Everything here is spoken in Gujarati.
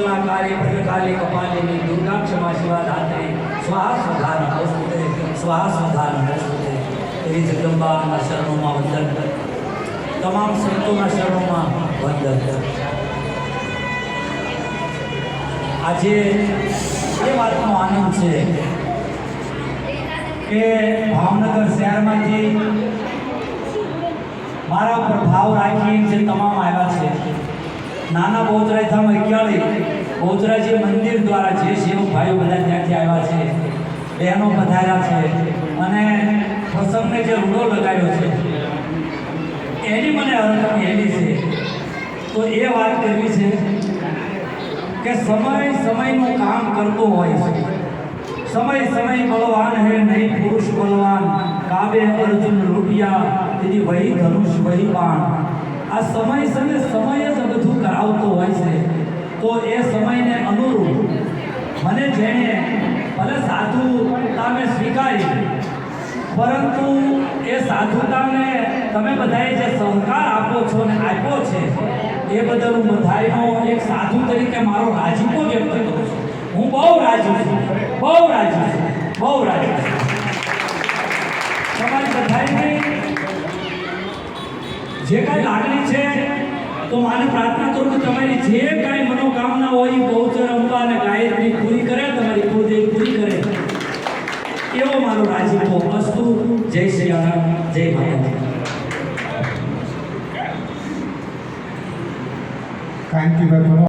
मंगलाकारी भद्रकाली कपालिनी दुर्गा क्षमा शिवा धात्री स्वाहा स्वधा नमोस्तुते स्वाहा स्वधा नमोस्तुते। एवी जगदंबाના શરણોમાં વંદન કર, તમામ સંતોના શરણોમાં વંદન કર। આજે એ વાતનો આનંદ છે કે ભાવનગર શહેરમાંથી મારા ઉપર ભાવ રાખી જે તમામ આવ્યા છે, નાના બહુચરાજી ધામ 41 બહુચરાજી મંદિર દ્વારા જે સેવક ભાઈઓ બધા ત્યાંથી આવ્યા છે, બહેનો પધાર્યા છે અને પ્રસંગને જે રૂડો લગાવ્યો છે એની મને હરકત એવી છે તો એ વાત કરવી છે કે સમય સમયનું કામ કરતો હોય છે। समय समय बलवान है नहीं पुरुष बलवान, काबे अर्जुन लुटिया यदि वही धनुष वही बाण। आ समय समय समय ज બધું કરાવતો હોય છે તો એ સમયને અનુરૂપ મને જેણે ભલે સાધુતાને સ્વીકારી, પરંતુ એ સાધુતાને તમે બધાએ જે સહકાર આપો છો ને આપ્યો છે એ બદલ હું બધાનો એક સાધુ તરીકે મારો રાજીપો વ્યક્ત કરું છું। હું બહુ રાજી છું, બહુ રાજી છું, બહુ રાજી છું। તમારી બધાની જે કાંઈ લાગણી છે તો માને પ્રાર્થના કરું કે તમારી જે કાંઈ મનોકામના હોય એ બહુચર અંબા અને ગાય